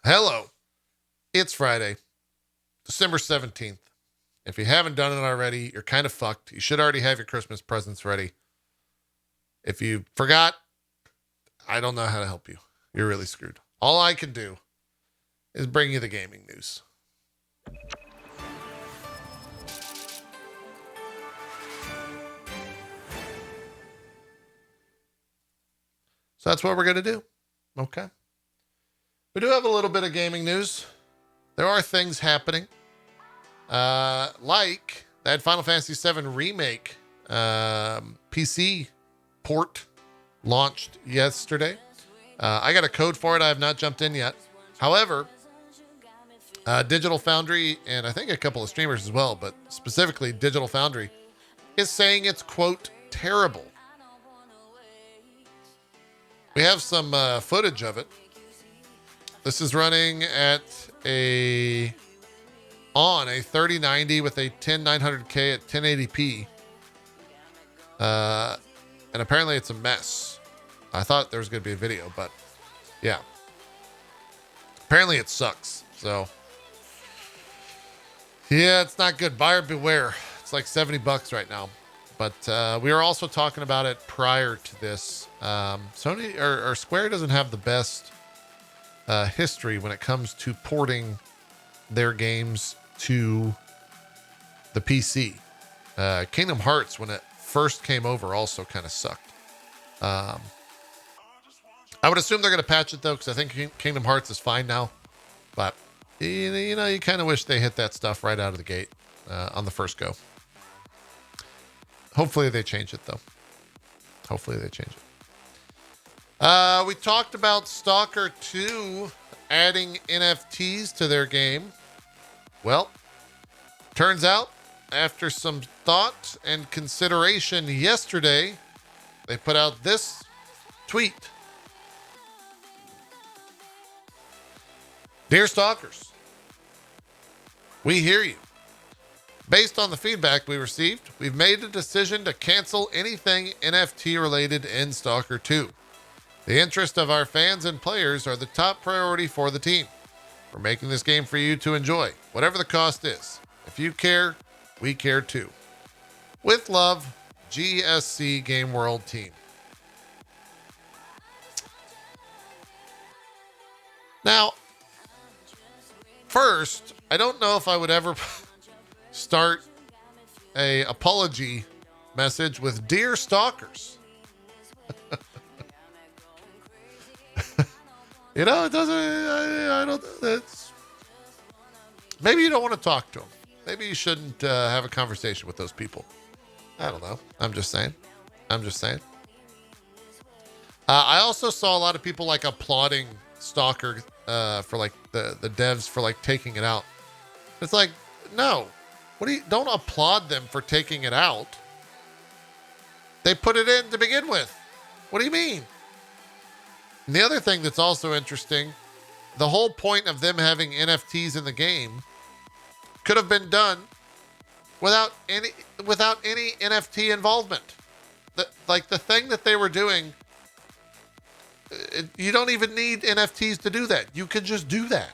Hello. It's Friday, December 17th. If you haven't done it already, you're kind of fucked. You should already have your Christmas presents ready. If you forgot, I don't know how to help you. You're really screwed. All I can do is bring you the gaming news. So that's what we're going to do. Okay. We do have a little bit of gaming news. There are things happening. Like that Final Fantasy VII Remake PC port launched yesterday. I got a code for it. I have not jumped in yet. However, Digital Foundry and I think a couple of streamers as well, but specifically Digital Foundry is saying it's, quote, terrible. We have some footage of it. This is running at a 3090 with a 10900K at 1080p. And apparently it's a mess. I thought there was going to be a video, but yeah. Apparently it sucks. So yeah, it's not good. Buyer beware. It's like $70 right now. But we were also talking about it prior to this. Sony or Square doesn't have the best history when it comes to porting their games to the PC. Kingdom Hearts, when it first came over, also kind of sucked. I would assume they're going to patch it though, because I think Kingdom Hearts is fine now. But you know, you kind of wish they hit that stuff right out of the gate on the first go. Hopefully they change it though. Hopefully they change it. We talked about S.T.A.L.K.E.R 2 adding NFTs to their game. Well, turns out after some thought and consideration yesterday, they put out this tweet. Dear Stalkers, we hear you. Based on the feedback we received, we've made a decision to cancel anything NFT related in S.T.A.L.K.E.R 2. The interest of our fans and players are the top priority for the team. We're making this game for you to enjoy, whatever the cost is. If you care, we care too. With love, GSC Game World Team. Now, first, I don't know if I would ever start a apology message with Dear Stalkers. You know, it doesn't, I don't, it's, maybe you don't want to talk to them. Maybe you shouldn't have a conversation with those people. I don't know. I'm just saying. I also saw a lot of people like applauding S.T.A.L.K.E.R for like the devs for like taking it out. It's like, no, don't applaud them for taking it out. They put it in to begin with. What do you mean? And the other thing that's also interesting, the whole point of them having NFTs in the game could have been done without any NFT involvement. The thing that they were doing, you don't even need NFTs to do that. You could just do that.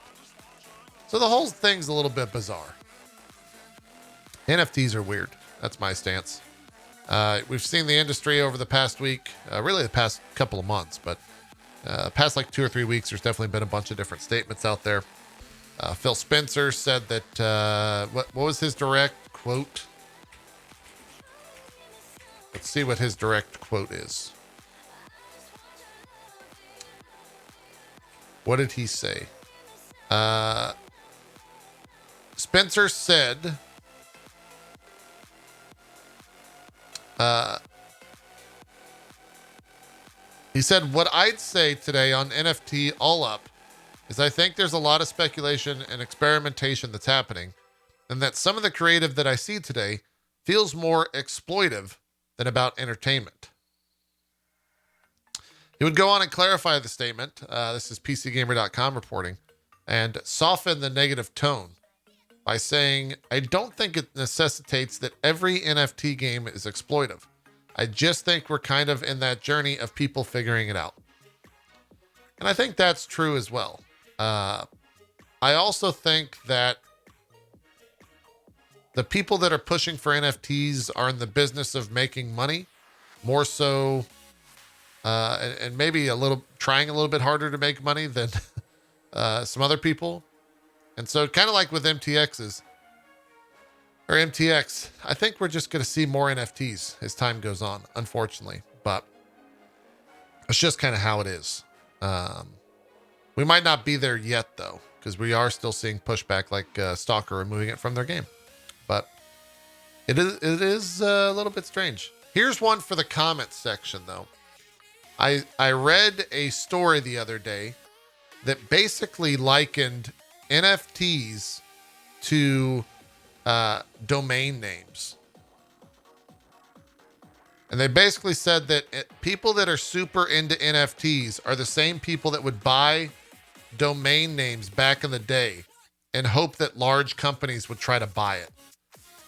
So the whole thing's a little bit bizarre. NFTs are weird. That's my stance. We've seen the industry over the past week, really the past couple of months, but past like 2 or 3 weeks, there's definitely been a bunch of different statements out there. Phil Spencer said that, what was his direct quote? Let's see what his direct quote is. What did he say? Spencer said, he said, what I'd say today on NFT All Up is I think there's a lot of speculation and experimentation that's happening, and that some of the creative that I see today feels more exploitive than about entertainment. He would go on and clarify the statement. This is PCGamer.com reporting, and soften the negative tone by saying, I don't think it necessitates that every NFT game is exploitive. I just think we're kind of in that journey of people figuring it out. And I think that's true as well. I also think that the people that are pushing for NFTs are in the business of making money more so, and maybe trying a little bit harder to make money than some other people. And so kind of like with MTX, I think we're just going to see more NFTs as time goes on, unfortunately, but it's just kind of how it is. We might not be there yet though, because we are still seeing pushback like S.T.A.L.K.E.R removing it from their game, but it is a little bit strange. Here's one for the comments section though. I read a story the other day that basically likened NFTs to domain names. And they basically said that people that are super into NFTs are the same people that would buy domain names back in the day and hope that large companies would try to buy it.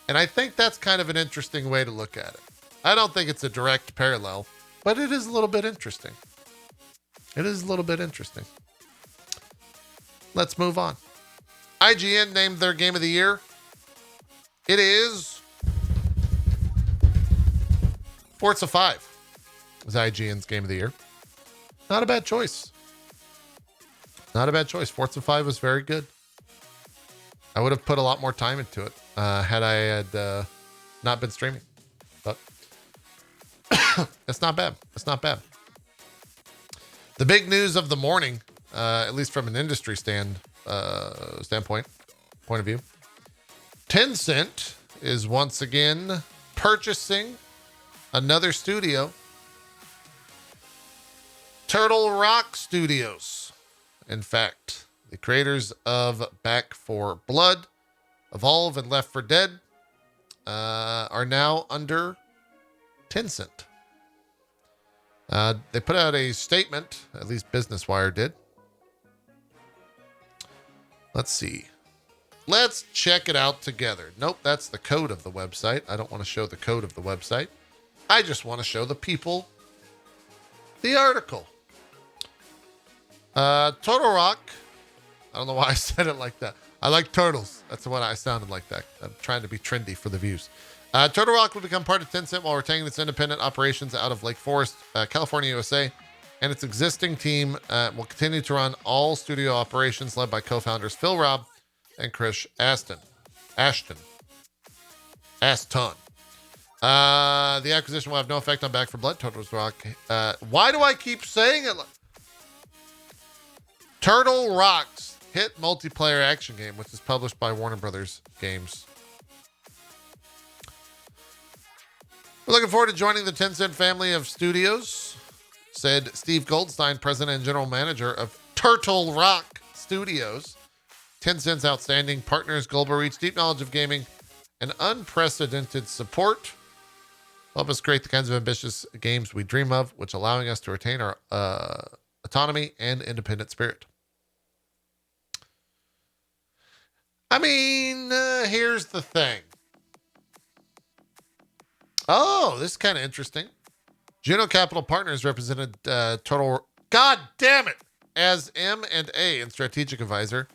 And I think that's kind of an interesting way to look at it. I don't think it's a direct parallel, but it is a little bit interesting. It is a little bit interesting. Let's move on. IGN named their game of the year. It is Forza 5. Was IGN's game of the year. Not a bad choice. Not a bad choice. Forza 5 was very good. I would have put a lot more time into it had I had not been streaming. But it's not bad. It's not bad. The big news of the morning, at least from an industry point of view, Tencent is once again purchasing another studio, Turtle Rock Studios. In fact, the creators of Back 4 Blood, Evolve, and Left 4 Dead are now under Tencent. They put out a statement, at least Business Wire did. Let's see. Let's check it out together. Nope, that's the code of the website. I don't want to show the code of the website. I just want to show the people the article. Turtle Rock. I don't know why I said it like that. I like turtles. That's what I sounded like that. I'm trying to be trendy for the views. Turtle Rock will become part of Tencent while retaining its independent operations out of Lake Forest, California, USA. And its existing team will continue to run all studio operations led by co-founders Phil Robb and Chris Ashton. The acquisition will have no effect on Back 4 Blood, Turtle Rock. Why do I keep saying it? Turtle Rock's hit multiplayer action game, which is published by Warner Brothers Games. We're looking forward to joining the Tencent family of studios, said Steve Goldstein, president and general manager of Turtle Rock Studios. Tencent's outstanding partners, global reach, deep knowledge of gaming, and unprecedented support help us create the kinds of ambitious games we dream of, which allowing us to retain our autonomy and independent spirit. I mean, here's the thing. Oh, this is kind of interesting. Juno Capital Partners represented Total... God damn it! As M&A and strategic advisor.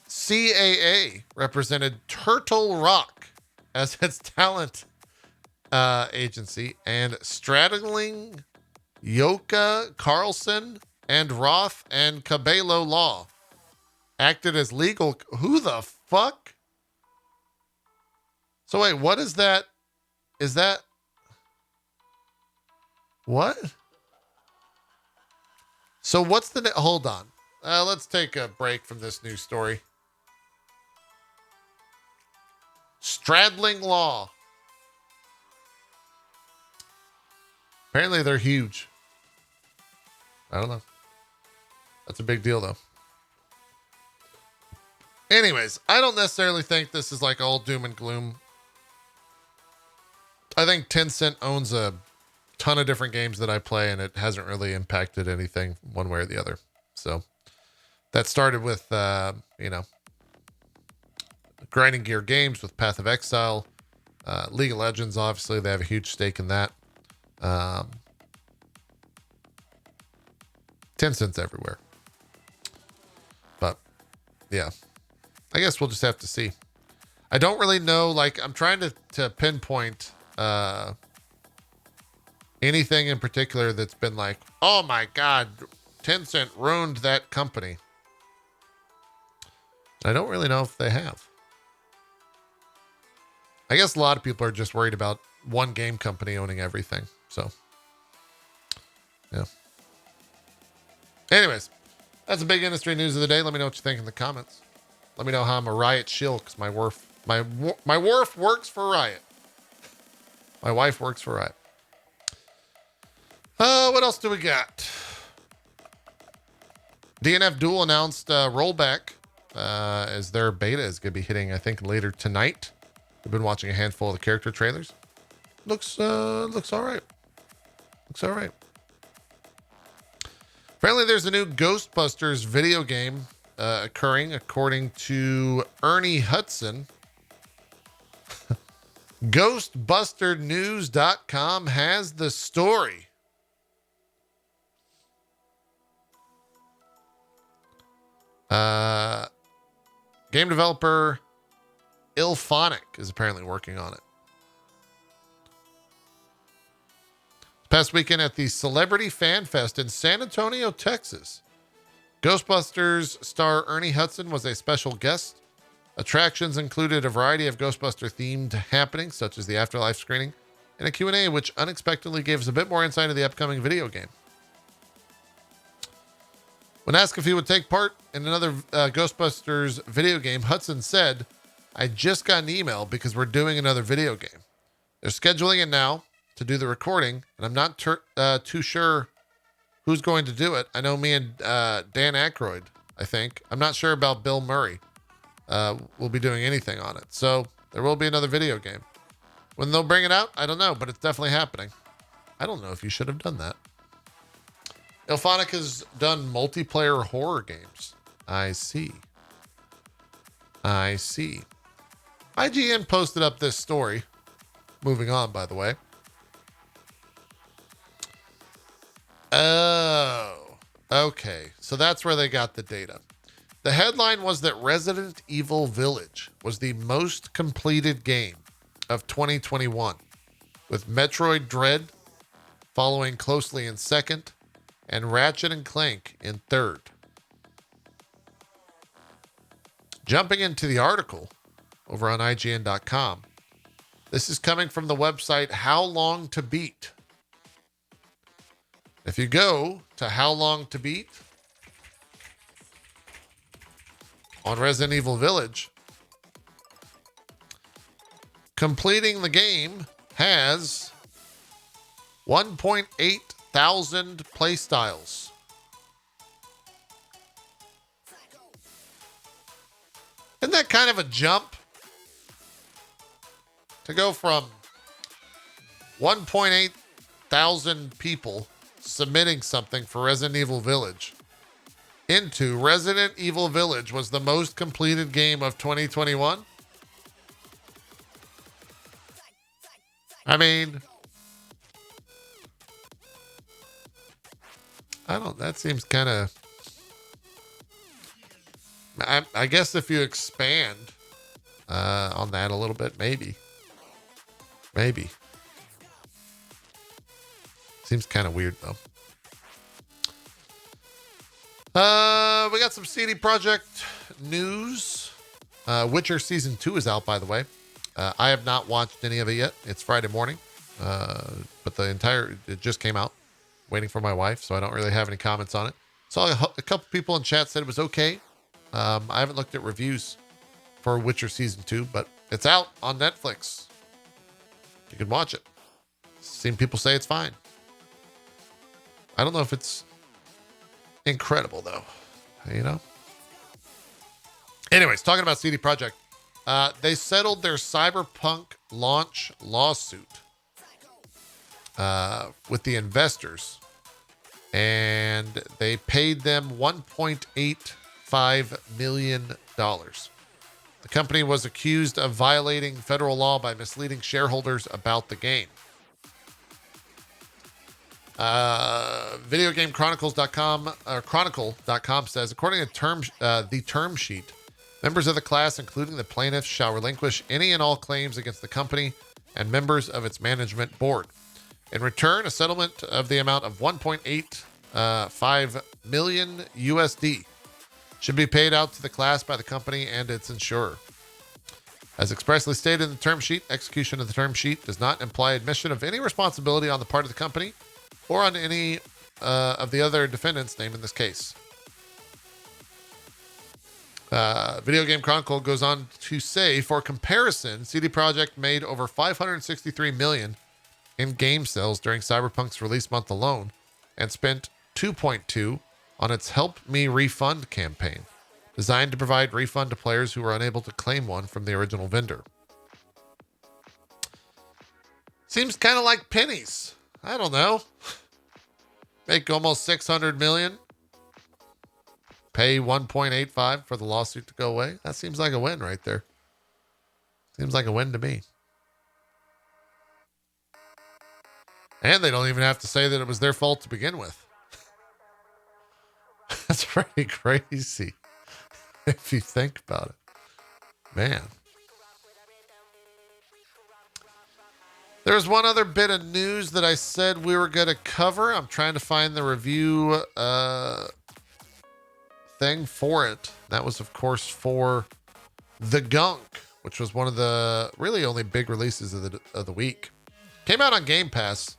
CAA represented Turtle Rock as its talent agency. And Stradling, Yoka Carlson, and Roth and Cabello Law acted as legal... Who the fuck? So wait, what is that? Is that... What? So what's the... Hold on. Let's take a break from this news story. Stradling Law. Apparently they're huge. I don't know. That's a big deal though. Anyways, I don't necessarily think this is like all doom and gloom. I think Tencent owns a ton of different games that I play, and it hasn't really impacted anything one way or the other. So that started with, Grinding Gear Games with Path of Exile, League of Legends. Obviously, they have a huge stake in that. Tencent's everywhere. But yeah, I guess we'll just have to see. I don't really know. Like, I'm trying to pinpoint anything in particular that's been like, oh my God, Tencent ruined that company. I don't really know if they have. I guess a lot of people are just worried about one game company owning everything. So, yeah. Anyways, that's the big industry news of the day. Let me know what you think in the comments. Let me know how I'm a Riot shill because my wharf works for Riot. My wife works for Riot. What else do we got? DNF Duel announced rollback as their beta is going to be hitting, I think, later tonight. We've been watching a handful of the character trailers. Looks all right. Looks all right. Apparently, there's a new Ghostbusters video game occurring, according to Ernie Hudson. Ghostbusternews.com has the story. Game developer Ilphonic is apparently working on it. Past weekend at the Celebrity Fan Fest in San Antonio, Texas, Ghostbusters star Ernie Hudson was a special guest. Attractions included a variety of Ghostbuster-themed happenings, such as the Afterlife screening, and a Q&A, which unexpectedly gave us a bit more insight into the upcoming video game. When asked if he would take part in another Ghostbusters video game, Hudson said, "I just got an email because we're doing another video game. They're scheduling it now to do the recording, and I'm not too sure who's going to do it. I know me and Dan Aykroyd, I think. I'm not sure about Bill Murray. We'll be doing anything on it. So there will be another video game. When they'll bring it out, I don't know, but it's definitely happening. I don't know if you should have done that." Ilphonic has done multiplayer horror games. I see. IGN posted up this story. Moving on, by the way. Oh, okay. So that's where they got the data. The headline was that Resident Evil Village was the most completed game of 2021, with Metroid Dread following closely in second, and Ratchet and Clank in third. Jumping into the article over on IGN.com, this is coming from the website How Long to Beat. If you go to How Long to Beat on Resident Evil Village, completing the game has 1.8 thousand playstyles. Isn't that kind of a jump? To go from 1.8 thousand people submitting something for Resident Evil Village into Resident Evil Village was the most completed game of 2021. I mean, that seems kind of, I guess if you expand on that a little bit, maybe. Seems kind of weird though. We got some CD Projekt news. Witcher Season 2 is out, by the way. I have not watched any of it yet. It's Friday morning. But it just came out. Waiting for my wife, so I don't really have any comments on it. Saw a couple people in chat said it was okay. I haven't looked at reviews for Witcher Season 2, but it's out on Netflix. You can watch it. Seen people say it's fine. I don't know if it's incredible, though. You know? Anyways, talking about CD Projekt. They settled their Cyberpunk launch lawsuit with the investors, and they paid them $1.85 million. The company was accused of violating federal law by misleading shareholders about the game. VideoGameChronicles.com Chronicle.com says, according to the term sheet, Members of the class, including the plaintiffs, shall relinquish any and all claims against the company and members of its management board. In return, a settlement of the amount of 1.85 million USD should be paid out to the class by the company and its insurer. As expressly stated in the term sheet, execution of the term sheet does not imply admission of any responsibility on the part of the company or on any of the other defendants named in this case. Video Game Chronicle goes on to say, for comparison, CD Projekt made over $563 million in game sales during Cyberpunk's release month alone and spent $2.2 on its Help Me Refund campaign, designed to provide refund to players who were unable to claim one from the original vendor. Seems kind of like pennies. I don't know. Make almost $600 million. Pay 1.85 for the lawsuit to go away. That seems like a win right there. Seems like a win to me. And they don't even have to say that it was their fault to begin with. That's pretty crazy if you think about it. Man. There's one other bit of news that I said we were going to cover. I'm trying to find the review thing for it. That was, of course, for The Gunk, which was one of the really only big releases of the week. Came out on Game Pass.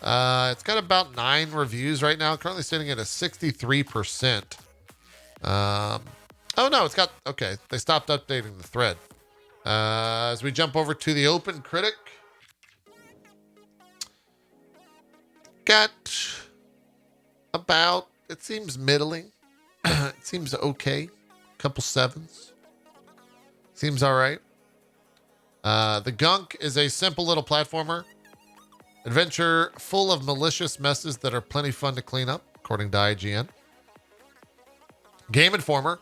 It's got about 9 reviews right now. Currently sitting at a 63%. Oh, no, it's got... Okay, they stopped updating the thread. As we jump over to the Open Critic. Got about... It seems middling. It seems okay. Couple 7s. Seems all right. The Gunk is a simple little platformer. Adventure full of malicious messes that are plenty fun to clean up, according to IGN. Game Informer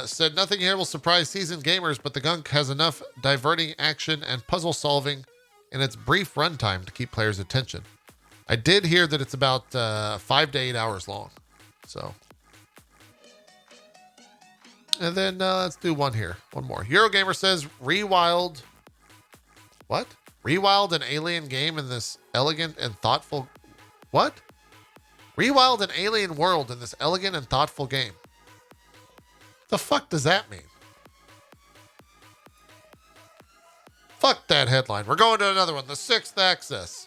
said, nothing here will surprise seasoned gamers, but The Gunk has enough diverting action and puzzle solving in its brief runtime to keep players' attention. I did hear that it's about 5 to 8 hours long. So. And then let's do one here. One more. Eurogamer says, Rewild. What? Rewild an alien game in this elegant and thoughtful... What? Rewild an alien world in this elegant and thoughtful game. The fuck does that mean? Fuck that headline. We're going to another one. The Sixth Axis.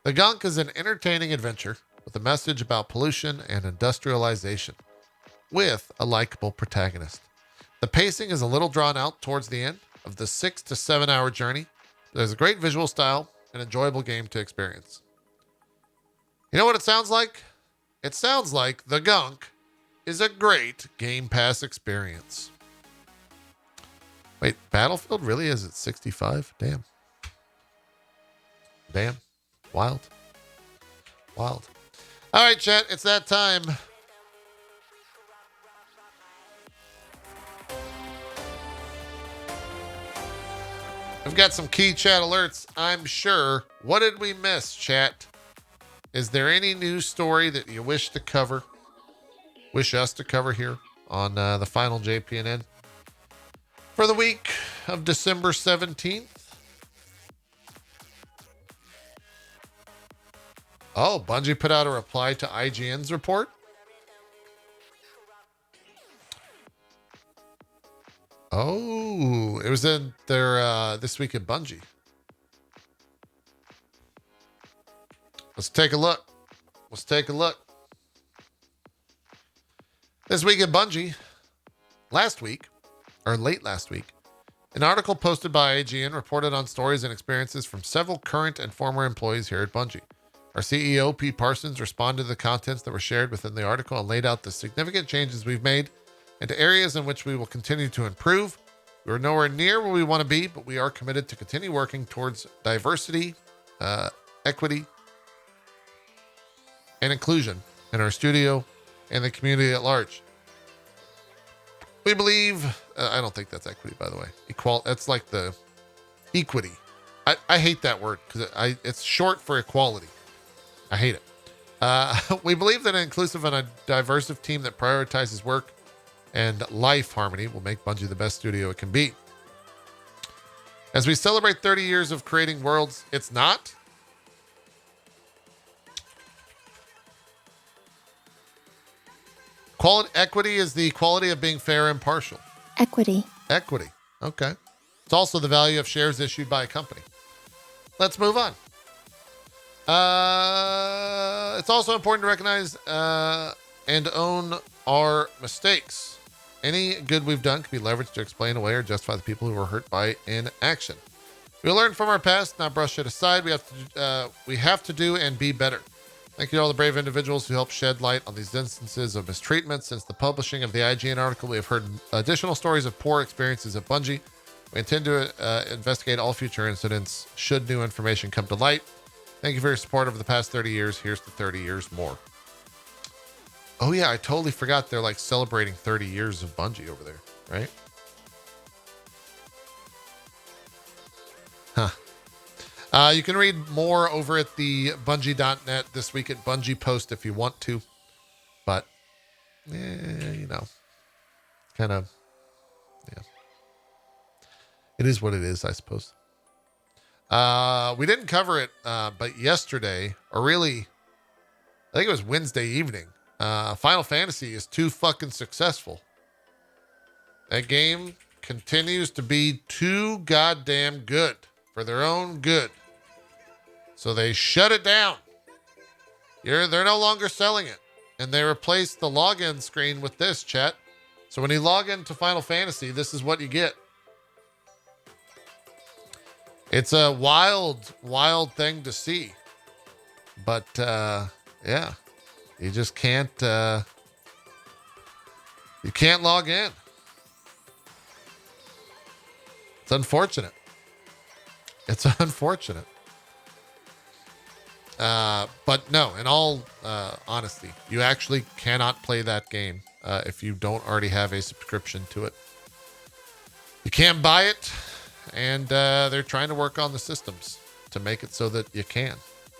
The Gunk is an entertaining adventure with a message about pollution and industrialization with a likable protagonist. The pacing is a little drawn out towards the end of the 6 to 7 hour journey. There's a great visual style and enjoyable game to experience. You know what it sounds like? It sounds like The Gunk is a great Game Pass experience. Wait, Battlefield really is at 65? Damn. Damn. Wild. Wild. All right, chat, it's that time. We've got some key chat alerts, I'm sure. What did we miss, chat? Is there any news story that you wish to cover? Wish us to cover here on the final JPNN for the week of December 17th? Oh, Bungie put out a reply to IGN's report? Oh, it was in their This Week at Bungie. Let's take a look. Let's take a look. This Week at Bungie, last week, or late last week, an article posted by IGN reported on stories and experiences from several current and former employees here at Bungie. Our CEO, Pete Parsons, responded to the contents that were shared within the article and laid out the significant changes we've made into areas in which we will continue to improve. We're nowhere near where we want to be, but we are committed to continue working towards diversity, equity, and inclusion in our studio and the community at large. We believe, I don't think that's equity, by the way. That's like the equity. I hate that word because it's short for equality. I hate it. We believe that an inclusive and a diverse team that prioritizes work and life harmony will make Bungie the best studio it can be. As we celebrate 30 years of creating worlds, it's not. Equity is the quality of being fair and impartial. Equity. Equity. Okay. It's also the value of shares issued by a company. Let's move on. It's also important to recognize and own our mistakes. Any good we've done can be leveraged to explain away or justify the people who were hurt by inaction. We learn from our past, not brush it aside. We have to do and be better. Thank you to all the brave individuals who helped shed light on these instances of mistreatment. Since the publishing of the IGN article, we have heard additional stories of poor experiences at Bungie. We intend to investigate all future incidents should new information come to light. Thank you for your support over the past 30 years. Here's to 30 years more. Oh, yeah, I totally forgot they're like celebrating 30 years of Bungie over there, right? Huh. You can read more over at the Bungie.net this week at Bungie Post if you want to. But, you know, kind of, yeah. It is what it is, I suppose. We didn't cover it, but yesterday, or really, I think it was Wednesday evening, Final Fantasy is too fucking successful. That game continues to be too goddamn good for their own good. So they shut it down. They're no longer selling it. And they replaced the login screen with this, chat. So when you log into Final Fantasy, this is what you get. It's a wild, wild thing to see. But, yeah. You just can't, you can't log in. It's unfortunate. It's unfortunate. But no, in all honesty, you actually cannot play that game if you don't already have a subscription to it. You can't buy it, and they're trying to work on the systems to make it so that you can.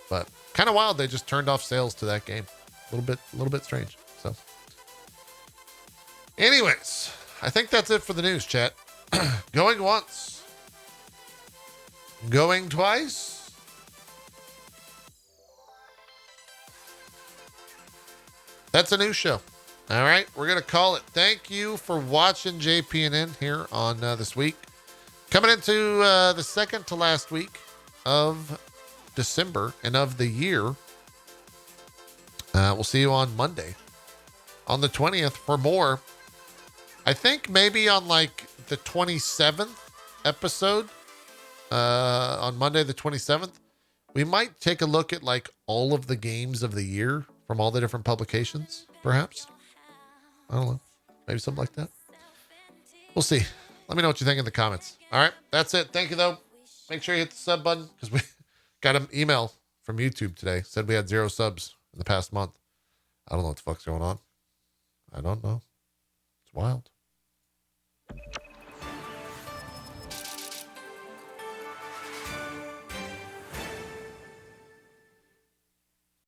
But kind of wild, they just turned off sales to that game. A little bit strange. So, anyways, I think that's it for the news, chat. Going once, going twice. That's a new show. All right, we're going to call it. Thank you for watching JPNN here on this week. Coming into the second to last week of December and of the year. We'll see you on Monday, on the 20th for more. I think maybe on like the 27th episode, on Monday the 27th, we might take a look at like all of the games of the year from all the different publications, perhaps. I don't know. Maybe something like that. We'll see. Let me know what you think in the comments. All right. That's it. Thank you, though. Make sure you hit the sub button because we got an email from YouTube today. Said we had 0 subs in the past month. I don't know what the fuck's going on. I don't know. It's wild.